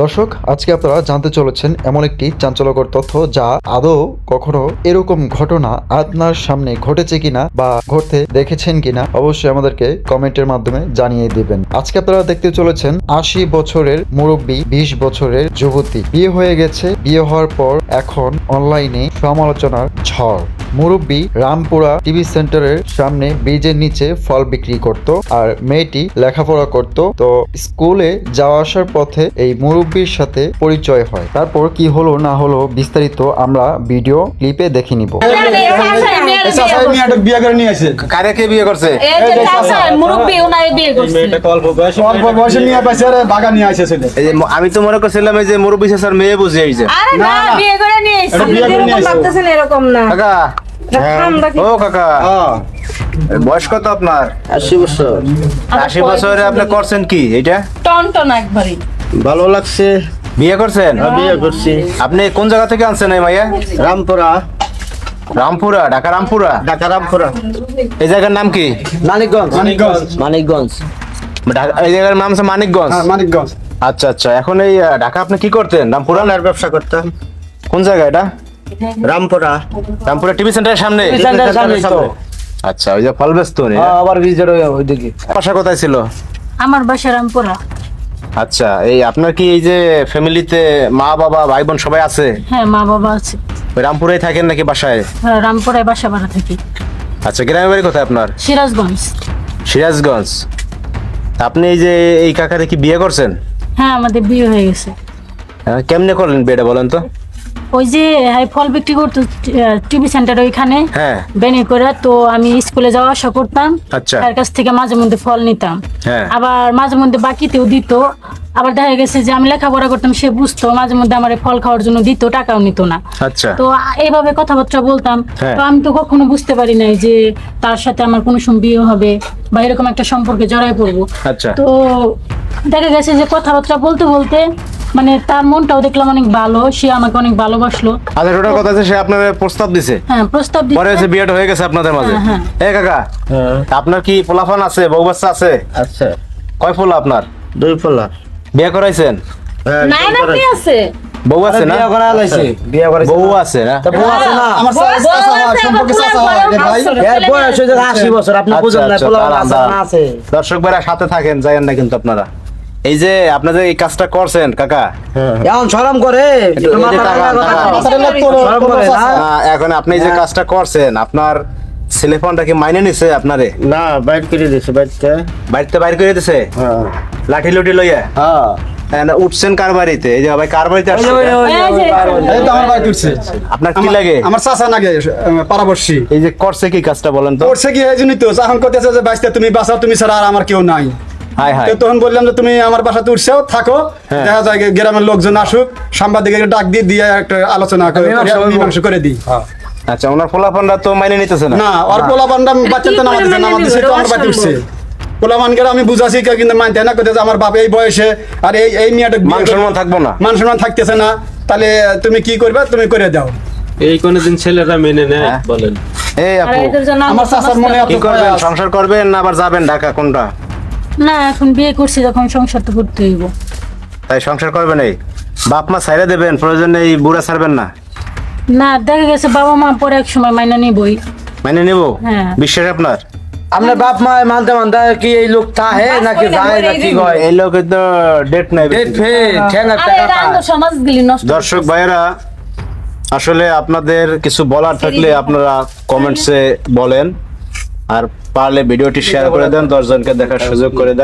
দর্শক, আজকে আপনারা জানতে চলেছেন এমন একটি চাঞ্চল্যকর তথ্য যা আদৌ কখনো এরকম ঘটনা আপনার সামনে ঘটেছে কিনা বা ঘটতে দেখেছেন কিনা অবশ্যই আমাদেরকে কমেন্টের মাধ্যমে জানিয়ে দিবেন। আজকে আপনারা দেখতে চলেছেন ৮০ বছরের মুরব্বী ২০ বছরের যুবতী বিয়ে হয়ে গেছে। বিয়ে হওয়ার পর এখন অনলাইনে সমালোচনার ঝড়। মুরব্বী রামপুরা টিভি সেন্টারের সামনে ব্রিজের নিচে ফল বিক্রি করত আর মেয়েটি লেখাপড়া করত। তো স্কুলে যাওয়া আসার পথে এই মুরব্বীর সাথে পরিচয় হয়। তারপর কি হলো না হলো বিস্তারিত আমরা ভিডিও ক্লিপে দেখে নিব। বিয়ে করে নিয়ে আসে কারে কে বিয়ে করছে? আমি তো মনে করছিলাম এই যে মুরব্বী শেষের মেয়ে বুঝে আইছে। কাকা, ও কাকা, বয়স কত আপনার? 80 বছর। 80 বছরে আপনি করছেন কি এটা? টনটন একবারই ভালো লাগছে, বিয়ে করছেন? বিয়ে করছি। আপনি কোন জায়গা থেকে আনছেন এই মাইয়া? রামপুরা, রামপুরা, ঢাকা রামপুরা। ঢাকা রামপুরা। এই জায়গার নাম কি? মানিকগঞ্জ। মানিকগঞ্জ। এই জায়গার নাম হচ্ছে মানিকগঞ্জ। মানিকগঞ্জ। আচ্ছা আচ্ছা, এখন এই ঢাকা আপনি কি করতেন? রামপুরা পুরানের ব্যবসা করতাম। কোন জায়গা এটা? রামপুরা। রামপুরা টিভি সেন্টারের সামনে। আচ্ছা, ওই যে ফল বেচতো উনি, না? আবার ব্রিজের ওইদিকে। বাসা কোথায় ছিল? আমার বাসা রামপুরা। আচ্ছা, এই আপনার কি এই যে ফ্যামিলিতে মা বাবা ভাই বোন সবাই আছে? হ্যাঁ, মা বাবা আছে। ওই রামপুরায় থাকেন নাকি বাসায়? হ্যাঁ, রামপুরায় বাসা ভাড়া থাকি। আচ্ছা, গ্রামের বাড়ি কোথায় আপনার? সিরাজগঞ্জ। সিরাজগঞ্জ। আপনি এই যে এই কাকারে কি বিয়ে করছেন? হ্যাঁ, আমাদের বিয়ে হয়ে গেছে। হ্যাঁ, কেমনে করলেন বিয়েটা বলেন তো? ওই যে ফল বিক্রি করতো টিভি সেন্টার ওইখানে হ্যাঁ। বেনি করে, তো আমি স্কুলে যাওয়া আসা করতাম। আচ্ছা। তার কাছ থেকে মাঝে মধ্যে ফল নিতাম। হ্যাঁ। আবার মাঝে মধ্যে বাকিতেও দিত। আবার দেখা গেছে যে আমি লেখাপড়া করতাম, সে বুঝতো, মাঝে মধ্যে আমার ফল খাওয়ার জন্য দিত, টাকাও নিত না। আচ্ছা। তো এইভাবে কথাবার্তা বলতাম। হ্যাঁ। তো আমি তো কখনো বুঝতে পারি নাই যে তার সাথে আমার কোনো সময় বিয়ে হবে বা এরকম একটা সম্পর্কে জড়ায় পড়বো। আচ্ছা। তো দেখা গেছে যে কথাবার্তা বলতে বলতে মানে তার মনটাও দেখলাম অনেক ভালো, সে আমাকে অনেক ভালোবাসলো। আচ্ছা, ওটার কথা আছে, সে আপনার প্রস্তাব দিছে। হ্যাঁ, প্রস্তাব পরে দিতে হচ্ছে বিয়েটা হয়ে গেছে আপনাদের মাঝে। হ্যাঁ, এ কাকা, আপনার কি পোলাফান আছে, বউ বাচ্চা আছে? আচ্ছা, কয় পোলা আপনার? 2 পোলা। বিয়ে করাইছেন? নাই না কি আছে? বউ আছে না? বিয়ে করা লাইছে। বিয়ে করে বউ আছে না? বউ আছে না? আমার সম্পর্কে চাচা হয় ভাই। এর বয়স হয়ে 80 বছর। আপনি বুঝেন না, আচ্ছা, পোলা আচ্ছা, আছে না আছে। দর্শক ভাইরা সাথে থাকেন, যায়েন না কিন্তু আপনারা। এই যে আপনাদের এই কাজটা করছেন কাকা, এখন শরম করে একটু মাথা টাকা- টাকা টাকা- শরম করে না? এখন আপনি যে কাজটা করছেন, আপনার ছেলেফোনটা কি মাইনে নিছে আপনারে? না, বাইট করে দিছে বাইটটা। বাড়িতে বাইর করে দিছে হ্যাঁ। লাঠি লুটি লইয়া? হ্যাঁ। উঠছেন কার বাড়িতে? এই যে ভাই কার বাড়িতে আসছে? এই তো আমার বাইট উঠছে। আপনার কি লাগে? আমার চাচা নাগে পারাবর্ষী এই যে করছে কি কাজটা বলেন তো? করছে কি এই জন্যই তো এখন করতেছে যে বাইসতে তুমি বাঁচাও, তুমি ছাড়া আর আমার কেউ নাই। High high. তো তখন বললাম যে তুমি আমার বাসাতে উঠছেও থাকো, হ্যাঁ। দেখা যায় গ্রামের লোকজন আসুক, সাংবাদিকের ডাক দিয়ে একটা আলোচনা করে মীমাংসা করে দিই। আচ্ছা, ওনার পোলাপানরা তো মাইনে নিতেছে না? না, ওর পোলাপানটা বাচ্চা তো নামাতে না, আমার দিছে তো আমার বাড়িতে উঠছে। পোলাপানকে আমি বুঝাছি কেউ কিন্তু মানতে না, করতেছে আমার বাপ এই বয়সে আর এই মেয়েটা মান সম্মান থাকবো না? মান সম্মান থাকতেছে না, তাহলে তুমি কি করবে, তুমি করে দাও। এই কোনদিন ছেলেরা মেনে নেয় বলেন? এই আর আপু, এদের জন্য আমার চাচার মনে কি এত করবেন? ভয় আছে। সংসার করবেন না আবার যাবেন ঢাকা, কোনটা? না, এখন বিয়ে করছি যখন সংসার তো করতে হইব। তাই সংসার করবেন? এই বাপ মা ছাইড়া দেবেন, প্রয়োজন নেই বুড়া ছাড়বেন না? না, দেখা গেছে বাবা মা পরে এক সময় মাইনা নিবই। মানে নেব? হ্যাঁ। বিশ্বাস আপনার? আপনার বাপ মা মানতে মানতে কি এই লোক তাহে নাকি যায় নাকি কয়? এই লোকের তো ডেট নাই। ডেট ফেল ঠেঙ্গা আরে এটা টাকা। সমাজ গিলি নষ্ট। দর্শক ভাইয়েরা, আসলে আপনাদের কিছু বলার থাকলে আপনারা কমেন্টসে বলেন, আর পারলে ভিডিওটি শেয়ার করে দেন, 10 জনকে দেখার সুযোগ করে দেন।